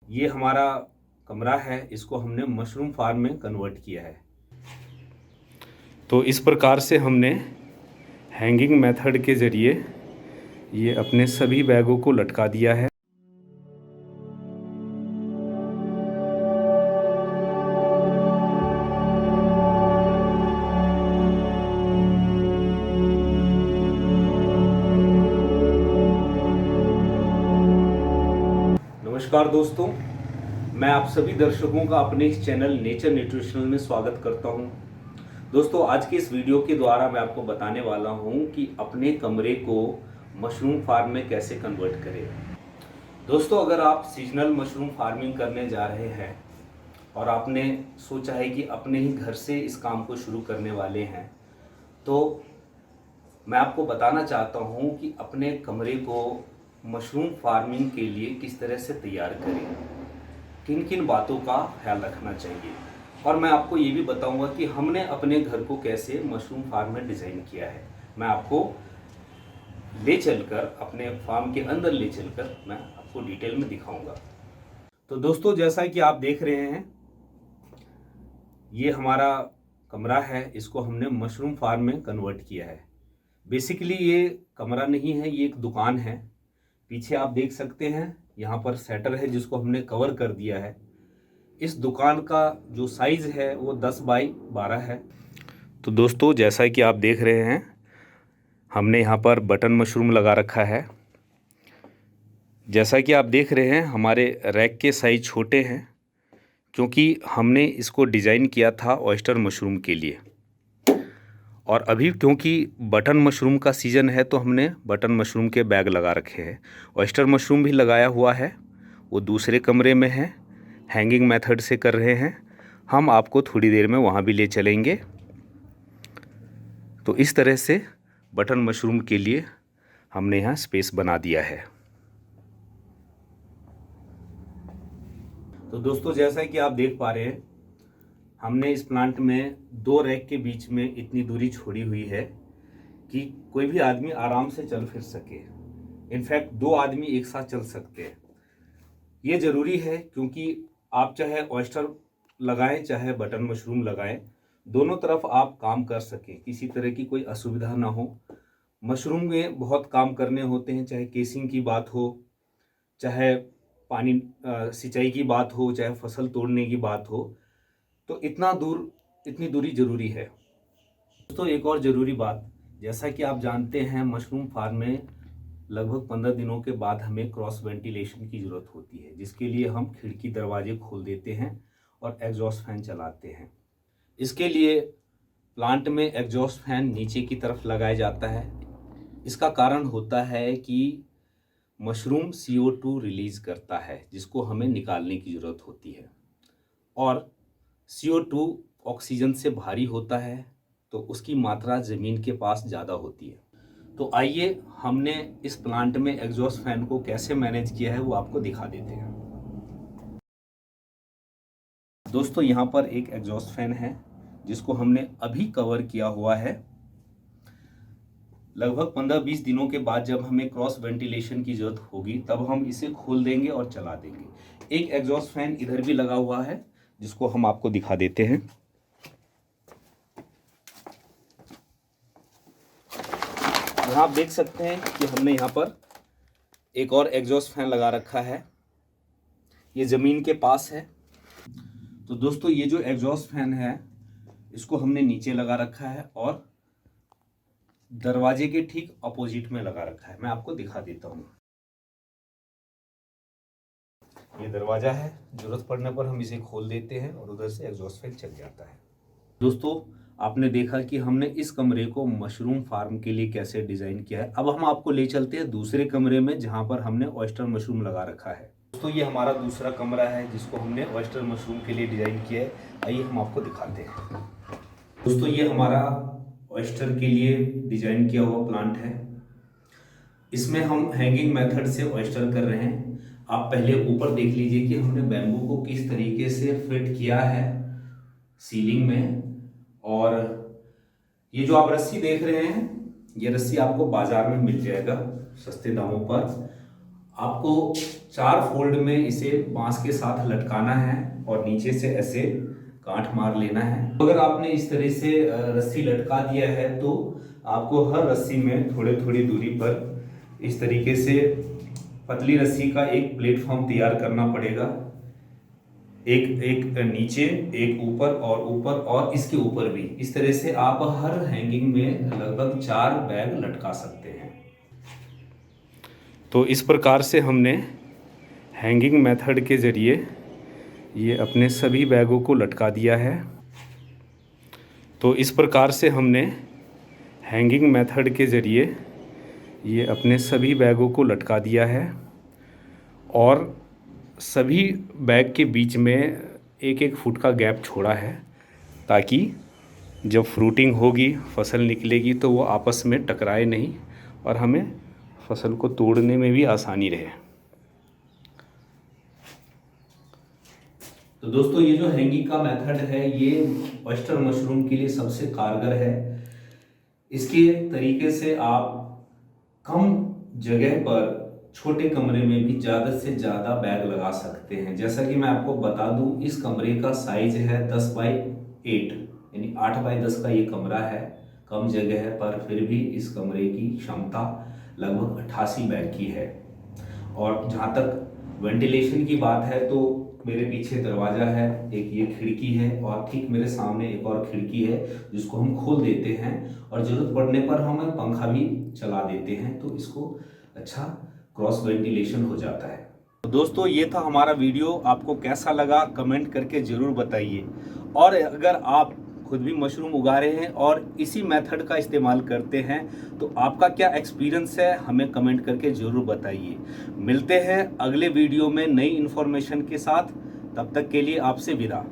ये हमारा कमरा है, इसको हमने मशरूम फार्म में कन्वर्ट किया है। तो इस प्रकार से हमने हैंगिंग मेथड के ज़रिए ये अपने सभी बैगों को लटका दिया है। नमस्कार दोस्तों, मैं आप सभी दर्शकों का अपने इस चैनल नेचर न्यूट्रिशनल में स्वागत करता हूं। दोस्तों, आज के इस वीडियो के द्वारा मैं आपको बताने वाला हूं कि अपने कमरे को मशरूम फार्म में कैसे कन्वर्ट करें। दोस्तों, अगर आप सीजनल मशरूम फार्मिंग करने जा रहे हैं और आपने सोचा है कि अपने ही घर से इस काम को शुरू करने वाले हैं, तो मैं आपको बताना चाहता हूं कि अपने कमरे को मशरूम फार्मिंग के लिए किस तरह से तैयार करें, किन किन बातों का ख्याल रखना चाहिए, और मैं आपको ये भी बताऊंगा कि हमने अपने घर को कैसे मशरूम फार्म में डिज़ाइन किया है। मैं आपको ले चलकर अपने फार्म के अंदर ले चलकर मैं आपको डिटेल में दिखाऊंगा। तो दोस्तों, जैसा कि आप देख रहे हैं, ये हमारा कमरा है, इसको हमने मशरूम फार्म में कन्वर्ट किया है। बेसिकली ये कमरा नहीं है, ये एक दुकान है। पीछे आप देख सकते हैं, यहाँ पर शटर है जिसको हमने कवर कर दिया है। इस दुकान का जो साइज़ है वो 10 बाई 12 है। तो दोस्तों, जैसा कि आप देख रहे हैं, हमने यहाँ पर बटन मशरूम लगा रखा है। जैसा कि आप देख रहे हैं, हमारे रैक के साइज़ छोटे हैं क्योंकि हमने इसको डिज़ाइन किया था ऑयस्टर मशरूम के लिए। और अभी क्योंकि बटन मशरूम का सीज़न है तो हमने बटन मशरूम के बैग लगा रखे हैं। ऑयस्टर मशरूम भी लगाया हुआ है, वो दूसरे कमरे में है, हैंगिंग मेथड से कर रहे हैं। हम आपको थोड़ी देर में वहाँ भी ले चलेंगे। तो इस तरह से बटन मशरूम के लिए हमने यहाँ स्पेस बना दिया है। तो दोस्तों, जैसा कि आप देख पा रहे हैं, हमने इस प्लांट में 2 रैक के बीच में इतनी दूरी छोड़ी हुई है कि कोई भी आदमी आराम से चल फिर सके। इनफैक्ट 2 आदमी एक साथ चल सकते हैं। ये ज़रूरी है क्योंकि आप चाहे ऑयस्टर लगाएं चाहे बटन मशरूम लगाएं, दोनों तरफ आप काम कर सकें, किसी तरह की कोई असुविधा ना हो। मशरूम में बहुत काम करने होते हैं, चाहे केसिंग की बात हो, चाहे पानी सिंचाई की बात हो, चाहे फसल तोड़ने की बात हो, तो इतनी दूरी ज़रूरी है। दोस्तों, एक और ज़रूरी बात, जैसा कि आप जानते हैं, मशरूम फार्म में लगभग 15 दिनों के बाद हमें क्रॉस वेंटिलेशन की ज़रूरत होती है, जिसके लिए हम खिड़की दरवाजे खोल देते हैं और एग्जॉस्ट फैन चलाते हैं। इसके लिए प्लांट में एग्जॉस्ट फैन नीचे की तरफ लगाया जाता है। इसका कारण होता है कि मशरूम CO2 रिलीज़ करता है, जिसको हमें निकालने की ज़रूरत होती है, और CO2 ऑक्सीजन से भारी होता है, तो उसकी मात्रा ज़मीन के पास ज़्यादा होती है। तो आइए हमने इस प्लांट में एग्जॉस्ट फैन को कैसे मैनेज किया है वो आपको दिखा देते हैं। दोस्तों, यहाँ पर एक एग्जॉस्ट फैन है जिसको हमने अभी कवर किया हुआ है। लगभग 15-20 दिनों के बाद जब हमें क्रॉस वेंटिलेशन की ज़रूरत होगी तब हम इसे खोल देंगे और चला देंगे। एक एग्जॉस्ट फैन इधर भी लगा हुआ है जिसको हम आपको दिखा देते हैं। यहाँ आप देख सकते हैं कि हमने यहाँ पर एक और एग्जॉस्ट फैन लगा रखा है, ये ज़मीन के पास है। तो दोस्तों, ये जो एग्जॉस्ट फैन है इसको हमने नीचे लगा रखा है और दरवाजे के ठीक अपोजिट में लगा रखा है। मैं आपको दिखा देता हूँ। ये दरवाज़ा है, ज़रूरत पड़ने पर हम इसे खोल देते हैं और उधर से एग्जॉस्ट फैन चल जाता है। दोस्तों, आपने देखा कि हमने इस कमरे को मशरूम फार्म के लिए कैसे डिज़ाइन किया है। अब हम आपको ले चलते हैं दूसरे कमरे में जहाँ पर हमने ऑयस्टर मशरूम लगा रखा है। दोस्तों, ये हमारा दूसरा कमरा है जिसको हमने ऑयस्टर मशरूम के लिए डिज़ाइन किया है। आइए हम आपको दिखाते हैं। दोस्तों, ये हमारा ऑयस्टर के लिए डिज़ाइन किया हुआ प्लांट है। इसमें हम हैंगिंग मेथड से ऑयस्टर कर रहे हैं। आप पहले ऊपर देख लीजिए कि हमने बैम्बू को किस तरीके से फिट किया है सीलिंग में। और ये जो आप रस्सी देख रहे हैं, ये रस्सी आपको बाजार में मिल जाएगा सस्ते दामों पर। आपको 4 फोल्ड में इसे बांस के साथ लटकाना है और नीचे से ऐसे गांठ मार लेना है। अगर आपने इस तरह से रस्सी लटका दिया है तो आपको हर रस्सी में थोड़ी थोड़ी दूरी पर इस तरीके से पतली रस्सी का एक प्लेटफॉर्म तैयार करना पड़ेगा। एक नीचे, एक ऊपर और इसके ऊपर भी। इस तरह से आप हर हैंगिंग में लगभग 4 बैग लटका सकते हैं। तो इस प्रकार से हमने हैंगिंग मेथड के ज़रिए ये अपने सभी बैगों को लटका दिया है। तो इस प्रकार से हमने हैंगिंग मेथड के ज़रिए ये अपने सभी बैगों को लटका दिया है और सभी बैग के बीच में 1-1 फुट का गैप छोड़ा है, ताकि जब फ्रूटिंग होगी, फसल निकलेगी तो वो आपस में टकराए नहीं और हमें फसल को तोड़ने में भी आसानी रहे। तो दोस्तों, ये जो हैंगिंग का मेथड है ये ऑयस्टर मशरूम के लिए सबसे कारगर है। इसके तरीके से आप कम जगह पर छोटे कमरे में भी ज़्यादा से ज़्यादा बैग लगा सकते हैं। जैसा कि मैं आपको बता दूं, इस कमरे का साइज है 10 बाई 8, यानी 8 बाई 10 का ये कमरा है। कम जगह है पर फिर भी इस कमरे की क्षमता लगभग 88 बैग की है। और जहाँ तक वेंटिलेशन की बात है तो मेरे पीछे दरवाज़ा है, एक ये खिड़की है और ठीक मेरे सामने एक और खिड़की है जिसको हम खोल देते हैं और ज़रूरत पड़ने पर हम पंखा भी चला देते हैं, तो इसको अच्छा क्रॉस वेंटिलेशन हो जाता है। तो दोस्तों, ये था हमारा वीडियो। आपको कैसा लगा कमेंट करके ज़रूर बताइए। और अगर आप खुद भी मशरूम उगा रहे हैं और इसी मेथड का इस्तेमाल करते हैं तो आपका क्या एक्सपीरियंस है, हमें कमेंट करके ज़रूर बताइए। मिलते हैं अगले वीडियो में नई इन्फॉर्मेशन के साथ। तब तक के लिए आपसे विदा।